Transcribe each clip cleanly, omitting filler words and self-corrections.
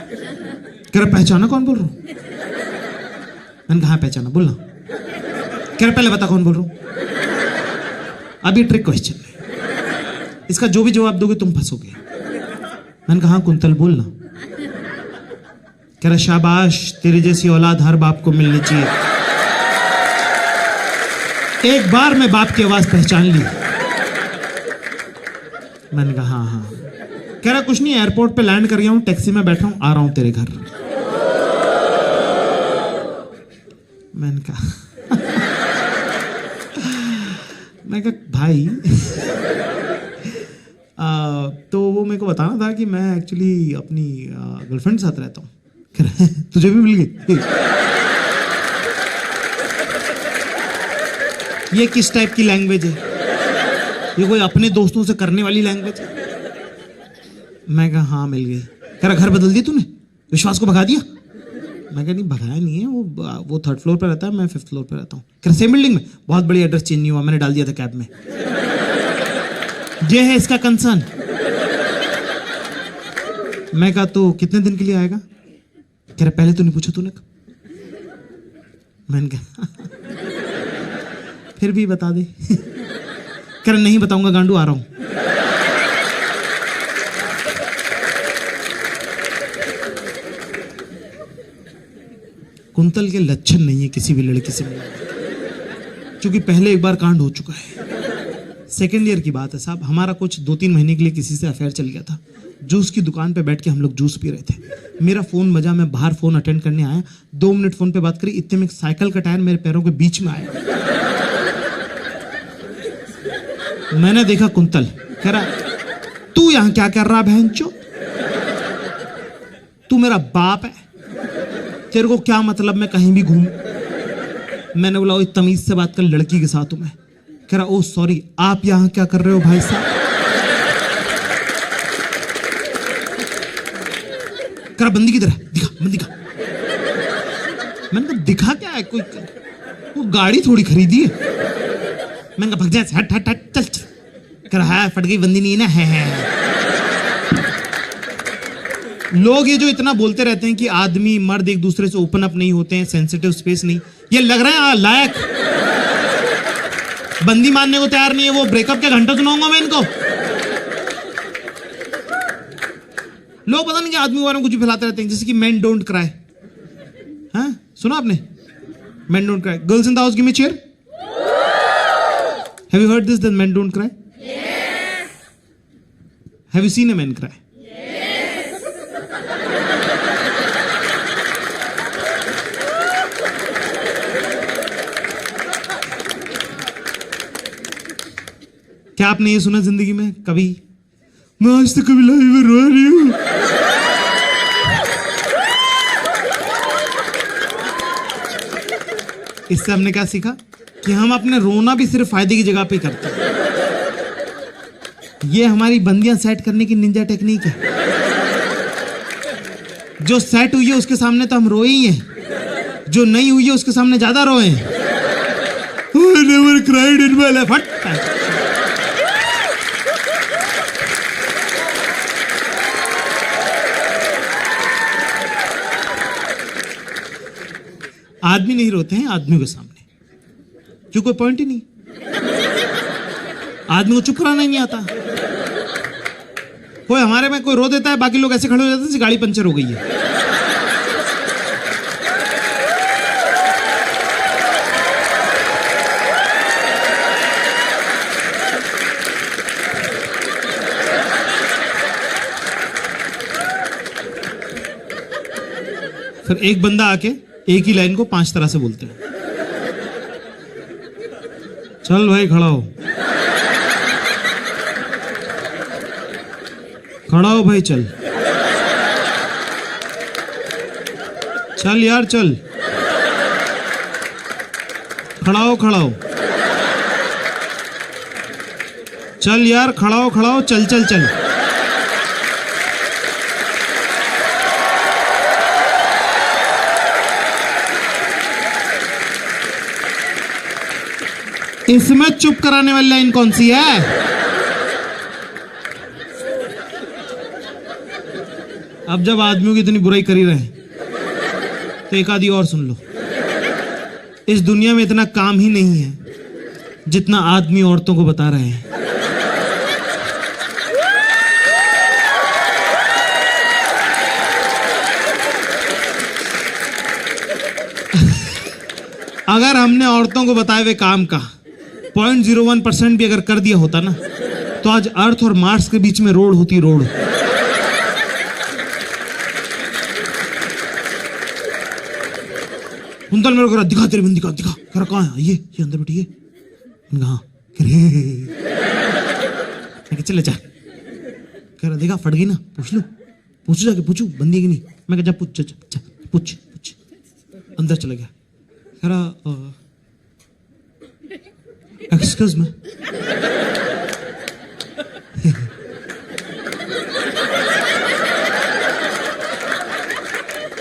कह रहा पहचाना कौन बोल रहा हूं? मैंने कहा पहचाना, बोलना। कह रहा पहले बता कौन बोल रहा हूं। अब ये ट्रिक क्वेश्चन है, इसका जो भी जवाब दोगे तुम फंसोगे। मैंने कहा कुंतल बोलना। कह रहा शाबाश, तेरी जैसी औलाद हर बाप को मिलनी चाहिए। एक बार मैं बाप की आवाज पहचान ली। मैंने कहा हाँ हाँ। कह रहा कुछ नहीं, एयरपोर्ट पे लैंड कर गया हूं, टैक्सी में बैठा हूं, आ रहा हूं तेरे घर। मैंने कहा मैं कहा भाई तो वो मेरे को बताना था कि मैं एक्चुअली अपनी गर्लफ्रेंड के साथ रहता हूँ। कह रहा है तुझे भी मिल गई? ये किस टाइप की लैंग्वेज है? ये कोई अपने दोस्तों से करने वाली लैंग्वेज है? मैं कहा हाँ मिल गई। कह रहा घर बदल दिया तूने, विश्वास को भगा दिया? मैं कहा नहीं भगाया नहीं है, वो 3rd फ्लोर पे रहता है, मैं 5th फ्लोर पे रहता हूँ। कह रहा सेम बिल्डिंग में? बहुत बड़ी, एड्रेस चेंज नहीं हुआ, मैंने डाल दिया था कैब में। ये है इसका कंसर्न। मैं कहा तो कितने दिन के लिए आएगा? कह रहा पहले तो नहीं पूछा तूने। मैंने कहा फिर भी बता दे। कह रहा नहीं बताऊंगा गांडू, आ रहा हूं। कुंतल के लक्षण नहीं है किसी भी लड़की से मिलने, क्योंकि पहले एक बार कांड हो चुका है। 2nd ईयर की बात है साहब, हमारा कुछ 2-3 महीने के लिए किसी से अफेयर चल गया था। जूस की दुकान पे बैठ के हम लोग जूस पी रहे थे। मेरा फोन बजा, मैं बाहर फोन अटेंड करने आया, 2 मिनट फोन पे बात करी, इतने में साइकिल का टायर मेरे पैरों के बीच में आया। मैंने देखा कुंतल। कह रहा तू यहां क्या कर रहा बहनचो? तू मेरा बाप है, तेरे को क्या मतलब मैं कहीं भी घूमूं? मैंने बोला तमीज से बात कर, लड़की के साथ हूं मैं। कह रहा ओ सॉरी, आप यहां क्या कर रहे हो भाई साहब? कह रहा बंदी किधर है? दिखा बंदी का। मैंने कहा दिखा क्या है? कोई वो गाड़ी थोड़ी खरीदी है। मैंने कहा भग जा, हट हट हट चल चल। कह रहा है फट गई बंदी नहीं है ना? है। लोग ये जो इतना बोलते रहते हैं कि आदमी मर्द एक दूसरे से ओपन अप नहीं होते हैं, सेंसिटिव स्पेस नहीं, ये लग रहा है लायक। बंदी मानने को तैयार नहीं है, वो ब्रेकअप के घंटा सुनाऊंगा मैं इनको। लोग पता नहीं कि आदमी के बारे में कुछ भी फैलाते रहते हैं, जैसे कि मेन डोंट क्राई। हाँ सुना आपने? Main don't cry, girls in the house give me chair. Have you heard this, that main don't cry? Yes. Have you seen a man cry? क्या आपने ये सुना जिंदगी में कभी? मैं आज तक कभी लाइफ में रोया नहीं हूं। इससे हमने क्या सीखा कि हम अपने रोना भी सिर्फ फायदे की जगह पे करते हैं। ये हमारी बंदियां सेट करने की निंजा टेक्निक है। जो सेट हुई है उसके सामने तो हम रोए ही हैं, जो नहीं हुई है उसके सामने ज्यादा रोए हैं। I never cried in my life. आदमी नहीं रोते हैं आदमी के सामने, क्यों? कोई पॉइंट ही नहीं। आदमी को चुप कराना ही नहीं आता। कोई हमारे में कोई रो देता है, बाकी लोग ऐसे खड़े हो जाते हैं जैसे गाड़ी पंचर हो गई है। फिर एक बंदा आके एक ही लाइन को 5 तरह से बोलते हैं। चल भाई खड़ा हो, खड़ा हो भाई, चल चल यार चल, खड़ा हो खड़ा हो, चल यार खड़ा हो, चल चल चल। इसमें चुप कराने वाली लाइन कौन सी है? अब जब आदमियों की इतनी बुराई कर ही रहे हैं तो एक आधी और सुन लो। इस दुनिया में इतना काम ही नहीं है जितना आदमी औरतों को बता रहे हैं। अगर हमने औरतों को बताए हुए काम का 0.01% भी अगर कर दिया होता ना, तो आज अर्थ और मार्स के बीच में रोड होती, रोड। कुंतल मेरे को दिखा, तेरी बंदी दिखा। कह रहा कहाँ है? ये अंदर बैठी है। हाँ। चले जा। कह रहा देखा फट गई ना, पूछू जाके पूछू बंदी की नहीं। मैं कहा जा पूछ। अंदर चला गया। कह रहा एक्सक्यूज मी।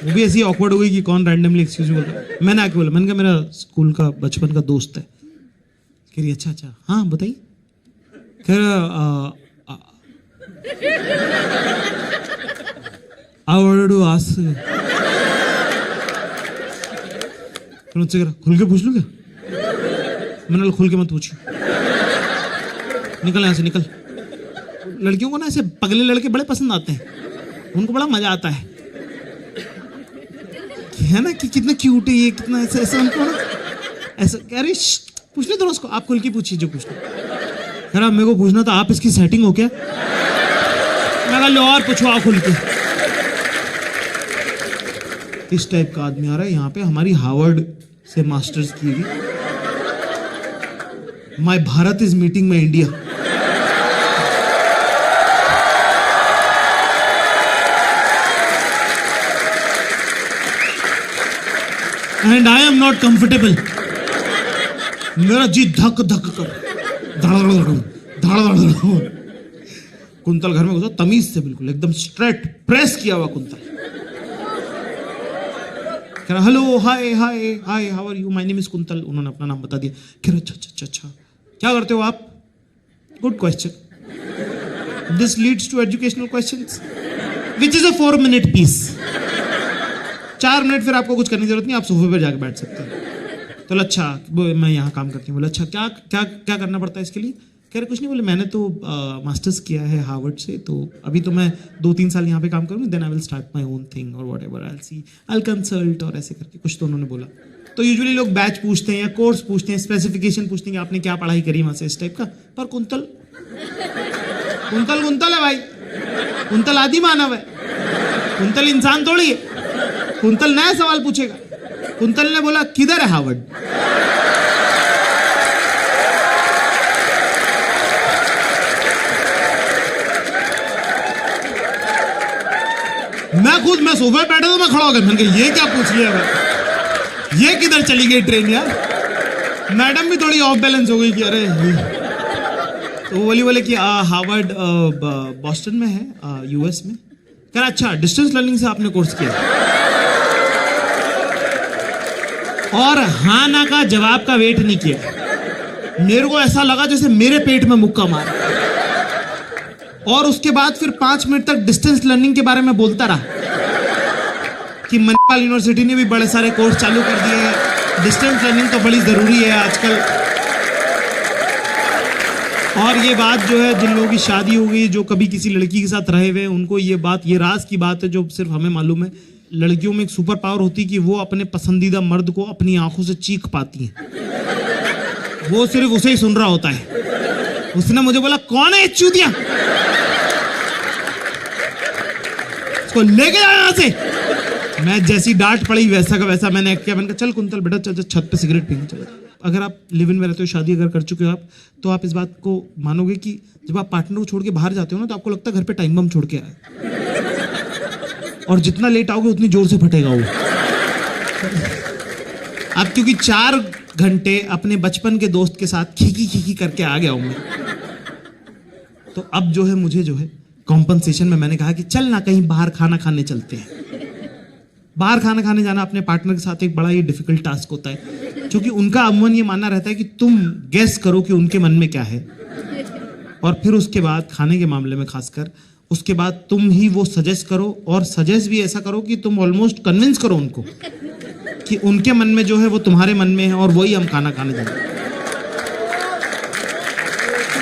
वो भी ऐसी ऑकवर्ड हो गई कि कौन रैंडमली एक्सक्यूज मी बोल रहा है। मैंने आके बोला, मैंने कहा मेरा स्कूल का बचपन का दोस्त है। कह रही अच्छा हाँ बताइए। कह रहा आई वांटेड टू आस्क, मुझसे कह रहा खुल के पूछ लूं क्या? मैंने खुल के मत पूछी, निकल यहाँ से निकल। लड़कियों को ना ऐसे पगले लड़के बड़े पसंद आते हैं, उनको बड़ा मजा आता है ना कि कितना क्यूट है ये, कितना ऐसा उनको ना ऐसा। कह रही पूछ ले थोड़ा उसको, आप खुल के पूछिए जो पूछना। कह रहा मेरे को पूछना था आप इसकी सेटिंग हो क्या? मैं कहा लो और पूछो आप खुल के। इस टाइप का आदमी आ रहा है यहाँ पे, हमारी हार्वर्ड से मास्टर्स की हुई। My Bharat is meeting my India. And I am not comfortable. मेरा जी धक धक कर धड़। कुंतल घर में घुसा तमीज से, बिल्कुल एकदम स्ट्रेट प्रेस किया हुआ कुंतल। कह रहा hello hi how are you, my name is Kuntal. उन्होंने अपना नाम बता दिया। कह रहा अच्छा क्या करते हो आप? Good question, this leads to educational questions which is a 4-minute piece. 4 minute फिर आपको कुछ करने की जरूरत नहीं, आप सोफे पर जाकर बैठ सकते हैं। तो अच्छा मैं यहाँ काम करती हूँ। बोला अच्छा क्या करना पड़ता है इसके लिए? कह रहे कुछ नहीं। बोले मैंने तो मास्टर्स किया है हार्वर्ड से, तो अभी तो मैं 2-3 साल यहाँ पे काम करूँगी, then I will start my own thing और whatever, I will see, I will consult और ऐसे करके कुछ तो उन्होंने बोला। तो यूजुअली लोग बैच पूछते हैं या कोर्स पूछते हैं, स्पेसिफिकेशन पूछते हैं कि आपने क्या पढ़ाई करी वहाँ से, इस टाइप का। पर कुंतल है भाई, कुंतल आदि मानव है, कुंतल इंसान थोड़ी है। कुंतल नया सवाल पूछेगा। कुंतल ने बोला किधर है हार्वर्ड? मैं सोफे बैठा तो मैं खड़ा हो गया। मैंने कहा ये क्या पूछ लिया भाई, ये किधर चली गई ट्रेन यार? मैडम भी थोड़ी ऑफ बैलेंस हो गई कि अरे तो वो बोले कि हार्वर्ड बॉस्टन में है, यूएस में। कह रहा अच्छा डिस्टेंस लर्निंग से आपने कोर्स किया? और हाँ ना का जवाब का वेट नहीं किया। मेरे को ऐसा लगा जैसे मेरे पेट में मुक्का मारा। और उसके बाद फिर 5 मिनट तक डिस्टेंस लर्निंग के बारे में बोलता रहा कि मणिपाल यूनिवर्सिटी ने भी बड़े सारे कोर्स चालू कर दिए हैं, डिस्टेंस लर्निंग तो बड़ी जरूरी है आजकल। और ये बात जो है, जिन लोगों की शादी हो गई, जो कभी किसी लड़की के साथ रहे हुए, उनको ये बात, ये राज की बात है जो सिर्फ हमें मालूम है। लड़कियों में एक सुपर पावर होती है कि वो अपने पसंदीदा मर्द को अपनी आंखों से चीख पाती हैं। वो सिर्फ उसे ही सुन रहा होता है। उसने मुझे बोला कौन है चूतिया, उसको लेके जाओ यहां से। मैं जैसी डांट पड़ी वैसा का वैसा मैंने किया। मैंने कहा चल कुंतल बेटा चल छत पे सिगरेट पीने चलो। अगर आप लिव इन में रहते हो, शादी अगर कर चुके हो आप, तो आप इस बात को मानोगे कि जब आप पार्टनर को छोड़ के बाहर जाते हो ना, तो आपको लगता है घर पे टाइम बम छोड़ के आए, और जितना लेट आओगे उतनी जोर से फटेगा वो। अब क्योंकि 4 घंटे अपने बचपन के दोस्त के साथ खीखी करके आ गया हूं मैं, तो अब जो है मुझे जो है कॉम्पनसेशन में मैंने कहा कि चल ना कहीं बाहर खाना खाने चलते हैं। बाहर खाना खाने जाना अपने पार्टनर के साथ एक बड़ा ही डिफिकल्ट टास्क होता है, क्योंकि उनका अमूमन ये मानना रहता है कि तुम गेस करो कि उनके मन में क्या है, और फिर उसके बाद खाने के मामले में खासकर उसके बाद तुम ही वो सजेस्ट करो, और सजेस्ट भी ऐसा करो कि तुम ऑलमोस्ट कन्विंस करो उनको कि उनके मन में जो है वो तुम्हारे मन में है, और वही हम खाना खाने जाएंगे।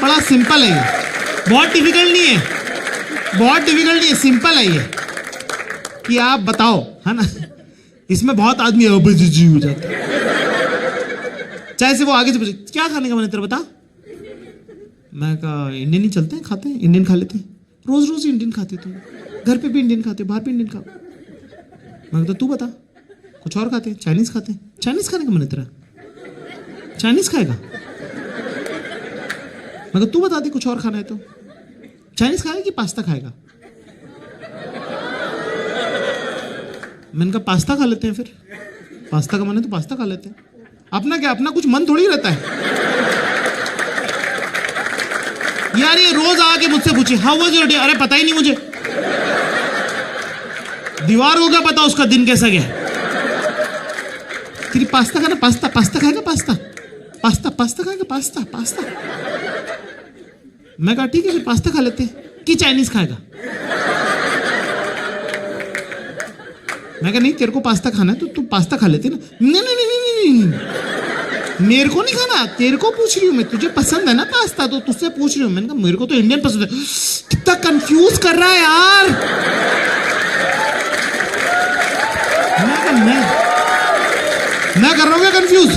बड़ा सिंपल है ये, बहुत डिफिकल्ट नहीं है, बहुत डिफिकल्ट नहीं है, सिंपल है ये कि आप बताओ, है ना। इसमें बहुत आदमी जी हो जाते हैं। चाहे से वो आगे से पूछे क्या खाने का मन है तेरा, बता। मैं कहा इंडियन ही चलते हैं, खाते हैं, इंडियन खा लेते हैं, रोज रोज इंडियन खाते तुम, घर पे भी इंडियन खाते, बाहर भी इंडियन खाओ। मैं कहता तू बता कुछ और खाते हैं, चाइनीज खाते हैं, चाइनीज खाने का मन है तेरा, चाइनीज खाएगा। मैं कहता तू बता दे कुछ और खाना है तो, चाइनीज खाएगा कि पास्ता खाएगा। मैंने कहा पास्ता खा लेते हैं, फिर पास्ता का मन है तो पास्ता खा लेते हैं। अपना क्या, अपना कुछ मन थोड़ी रहता है यार। ये रोज आके मुझसे पूछे हाउ वाज योर डे, अरे पता ही नहीं मुझे, दीवार हो गया पता उसका दिन कैसा गया। तेरी पास्ता खाना, पास्ता पास्ता खाएगा, पास्ता पास्ता पास्ता खाएगा, पास्ता पास्ता। मैं कहा ठीक है फिर पास्ता खा लेते हैं कि चाइनीज खाएगा। मैं कहा नहीं तेरे को पास्ता खाना है तो तू पास्ता खा लेते ना। नहीं नहीं नहीं नहीं, नहीं मेरे को नहीं खाना, तेरे को पूछ रही हूँ मैं, तुझे पसंद है ना पास्ता तो तुझसे पूछ रही हूँ। मैंने कहा मेरे को तो इंडियन पसंद है। कितना कंफ्यूज कर रहा है यार। मैं कर रहा हूँ क्या कंफ्यूज।